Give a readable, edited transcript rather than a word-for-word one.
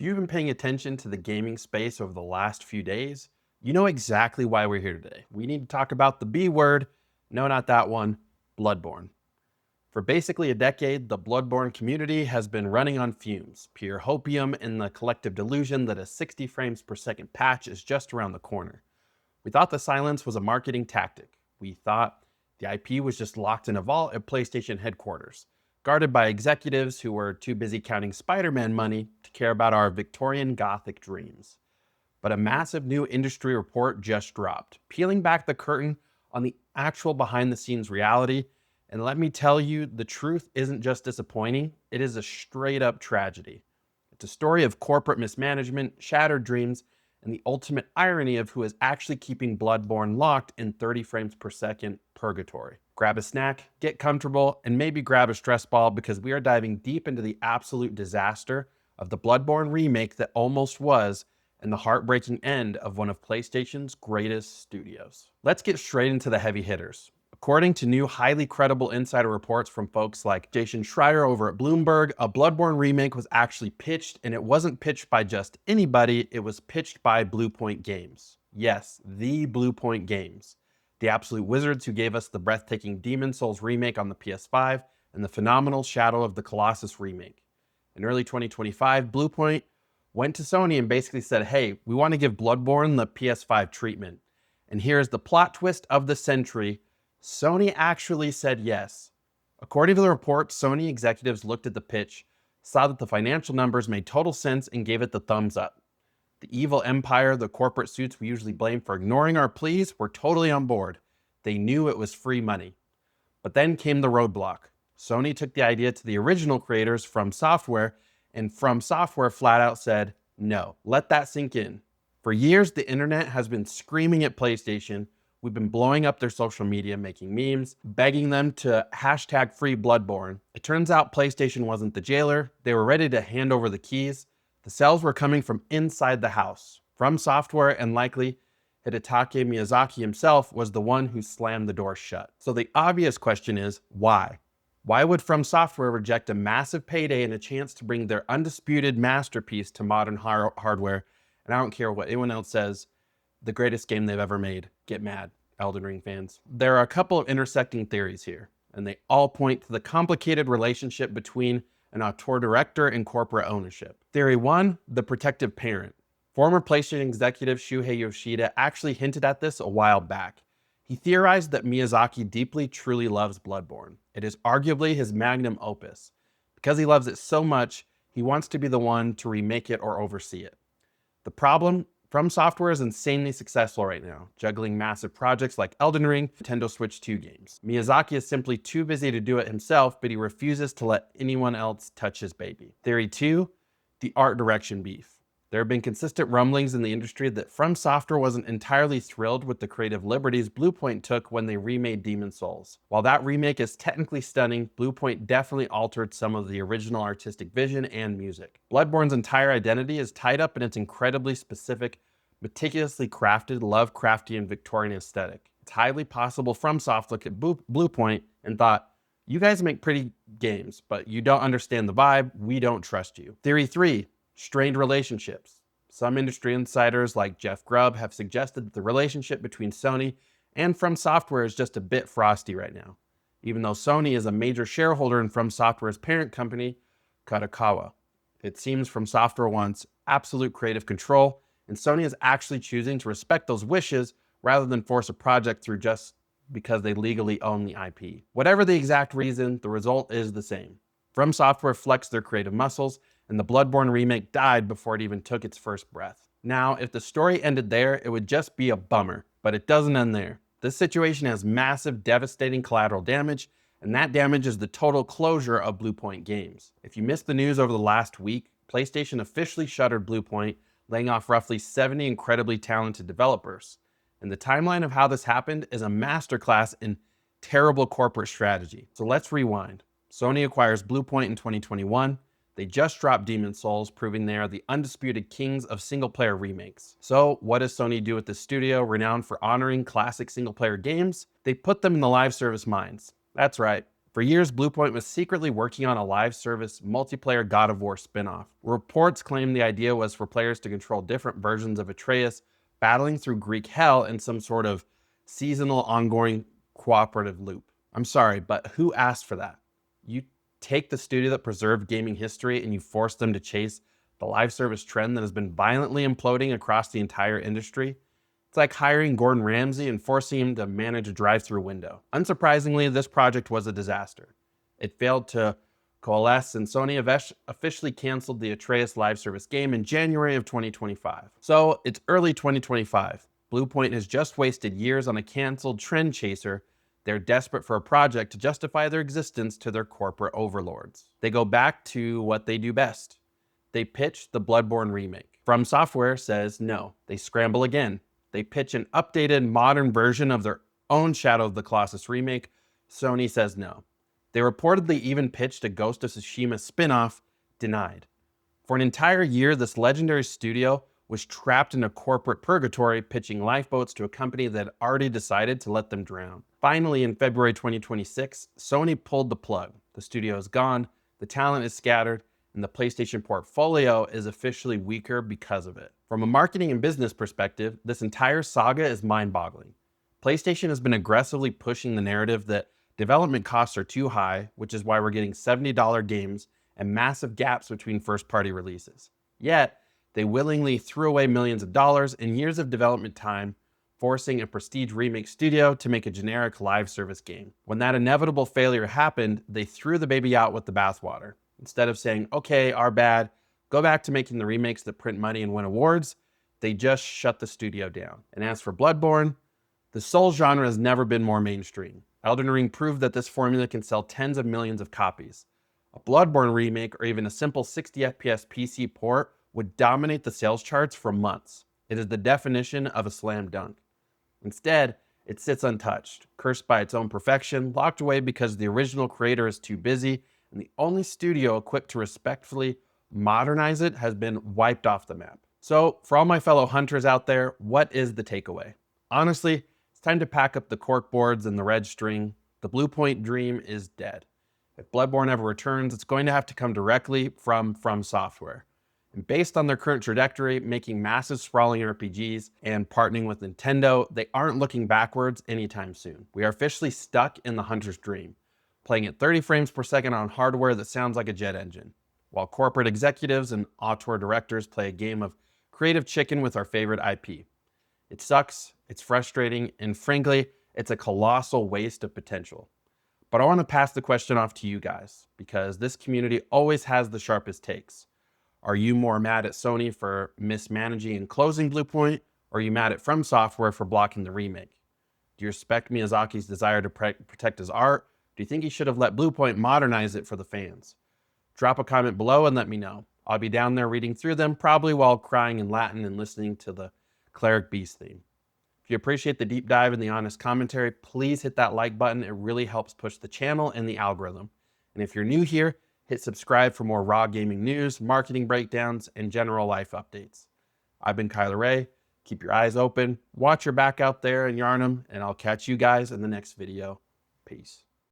If you've been paying attention to the gaming space over the last few days, you know exactly why we're here today. We need to talk about the B word. No, not that one. Bloodborne. For basically a decade, the Bloodborne community has been running on fumes, pure hopium and the collective delusion that a 60 frames per second patch is just around the corner. We thought the silence was a marketing tactic. We thought the IP was just locked in a vault at PlayStation headquarters, guarded by executives who were too busy counting Spider-Man money to care about our Victorian Gothic dreams. But a massive new industry report just dropped, peeling back the curtain on the actual behind-the-scenes reality. And let me tell you, the truth isn't just disappointing, it is a straight-up tragedy. It's a story of corporate mismanagement, shattered dreams, and the ultimate irony of who is actually keeping Bloodborne locked in 30 frames per second purgatory. Grab a snack, get comfortable, and maybe grab a stress ball because we are diving deep into the absolute disaster of the Bloodborne remake that almost was, and the heartbreaking end of one of PlayStation's greatest studios. Let's get straight into the heavy hitters. According to new, highly credible insider reports from folks like Jason Schreier over at Bloomberg, a Bloodborne remake was actually pitched, and it wasn't pitched by just anybody, it was pitched by Bluepoint Games. Yes, the Bluepoint Games. The absolute wizards who gave us the breathtaking Demon's Souls remake on the PS5 and the phenomenal Shadow of the Colossus remake. In early 2025, Bluepoint went to Sony and basically said, hey, we want to give Bloodborne the PS5 treatment. And here's the plot twist of the century. Sony actually said yes. According to the report, Sony executives looked at the pitch, saw that the financial numbers made total sense, and gave it the thumbs up. The evil empire, the corporate suits we usually blame for ignoring our pleas, were totally on board. They knew it was free money. But then came the roadblock. Sony took the idea to the original creators, FromSoftware, and FromSoftware flat out said, no, let that sink in. For years, the internet has been screaming at PlayStation. We've been blowing up their social media, making memes, begging them to hashtag free Bloodborne. It turns out PlayStation wasn't the jailer. They were ready to hand over the keys. The sales were coming from inside the house. FromSoftware, and likely Hidetaka Miyazaki himself, was the one who slammed the door shut. So the obvious question is, why? Why would FromSoftware reject a massive payday and a chance to bring their undisputed masterpiece to modern hardware? And I don't care what anyone else says, the greatest game they've ever made. Get mad, Elden Ring fans. There are a couple of intersecting theories here, and they all point to the complicated relationship between an auteur director and corporate ownership. Theory 1, the protective parent. Former PlayStation executive Shuhei Yoshida actually hinted at this a while back. He theorized that Miyazaki deeply, truly loves Bloodborne. It is arguably his magnum opus. Because he loves it so much, he wants to be the one to remake it or oversee it. The problem? FromSoftware is insanely successful right now, juggling massive projects like Elden Ring, Nintendo Switch 2 games. Miyazaki is simply too busy to do it himself, but he refuses to let anyone else touch his baby. Theory 2, the art direction beef. There have been consistent rumblings in the industry that FromSoftware wasn't entirely thrilled with the creative liberties Bluepoint took when they remade Demon's Souls. While that remake is technically stunning, Bluepoint definitely altered some of the original artistic vision and music. Bloodborne's entire identity is tied up in its incredibly specific, meticulously crafted, Lovecraftian Victorian aesthetic. It's highly possible FromSoft looked at Bluepoint and thought, you guys make pretty games, but you don't understand the vibe, we don't trust you. Theory 3, strained relationships. Some industry insiders like Jeff Grubb have suggested that the relationship between Sony and FromSoftware is just a bit frosty right now, even though Sony is a major shareholder in FromSoftware's parent company, Kadokawa. It seems FromSoftware wants absolute creative control, and Sony is actually choosing to respect those wishes rather than force a project through just because they legally own the IP. Whatever the exact reason, the result is the same. FromSoftware flexed their creative muscles, and the Bloodborne remake died before it even took its first breath. Now, if the story ended there, it would just be a bummer, but it doesn't end there. This situation has massive, devastating collateral damage, and that damage is the total closure of Bluepoint Games. If you missed the news over the last week, PlayStation officially shuttered Bluepoint, laying off roughly 70 incredibly talented developers. And the timeline of how this happened is a masterclass in terrible corporate strategy. So let's rewind. Sony acquires Bluepoint in 2021. They just dropped Demon's Souls, proving they are the undisputed kings of single-player remakes. So what does Sony do with this studio, renowned for honoring classic single-player games? They put them in the live service mines. That's right, For years, Bluepoint was secretly working on a live service multiplayer God of War spin-off. Reports claim the idea was for players to control different versions of Atreus battling through Greek hell in some sort of seasonal ongoing cooperative loop. I'm sorry, but who asked for that? You take the studio that preserved gaming history and you force them to chase the live service trend that has been violently imploding across the entire industry. It's like hiring Gordon Ramsay and forcing him to manage a drive-through window. Unsurprisingly, this project was a disaster. It failed to coalesce, and Sony officially canceled the Atreus live service game in January of 2025. So it's early 2025. Bluepoint has just wasted years on a canceled trend chaser. They're desperate for a project to justify their existence to their corporate overlords. They go back to what they do best. They pitch the Bloodborne remake. FromSoftware says no. They scramble again. They pitch an updated, modern version of their own Shadow of the Colossus remake. Sony says no. They reportedly even pitched a Ghost of Tsushima spin-off, denied. For an entire year, this legendary studio was trapped in a corporate purgatory, pitching lifeboats to a company that had already decided to let them drown. Finally, in February 2026, Sony pulled the plug. The studio is gone, the talent is scattered, and the PlayStation portfolio is officially weaker because of it. From a marketing and business perspective, this entire saga is mind-boggling. PlayStation has been aggressively pushing the narrative that development costs are too high, which is why we're getting $70 games and massive gaps between first-party releases. Yet, they willingly threw away millions of dollars and years of development time, forcing a prestige remake studio to make a generic live service game. When that inevitable failure happened, they threw the baby out with the bathwater. Instead of saying, okay, our bad, go back to making the remakes that print money and win awards, they just shut the studio down. And as for Bloodborne, the Souls genre has never been more mainstream. Elden Ring proved that this formula can sell tens of millions of copies. A Bloodborne remake or even a simple 60 FPS PC port would dominate the sales charts for months. It is the definition of a slam dunk. Instead, it sits untouched, cursed by its own perfection, locked away because the original creator is too busy, and the only studio equipped to respectfully modernize it has been wiped off the map. So, for all my fellow hunters out there, what is the takeaway? Honestly, it's time to pack up the corkboards and the red string. The Bluepoint dream is dead. If Bloodborne ever returns, it's going to have to come directly from FromSoftware. And based on their current trajectory, making massive sprawling RPGs and partnering with Nintendo, they aren't looking backwards anytime soon. We are officially stuck in the hunter's dream, playing at 30 frames per second on hardware that sounds like a jet engine, while corporate executives and auteur directors play a game of creative chicken with our favorite IP. It sucks, it's frustrating, and frankly, it's a colossal waste of potential. But I want to pass the question off to you guys, because this community always has the sharpest takes. Are you more mad at Sony for mismanaging and closing Bluepoint, or are you mad at FromSoftware for blocking the remake? Do you respect Miyazaki's desire to protect his art? Do you think he should have let Bluepoint modernize it for the fans? Drop a comment below and let me know. I'll be down there reading through them, probably while crying in Latin and listening to the Cleric Beast theme. If you appreciate the deep dive and the honest commentary, please hit that like button. It really helps push the channel and the algorithm. And if you're new here, hit subscribe for more raw gaming news, marketing breakdowns, and general life updates. I've been Cyler. Keep your eyes open, watch your back out there and yarn them, and I'll catch you guys in the next video. Peace.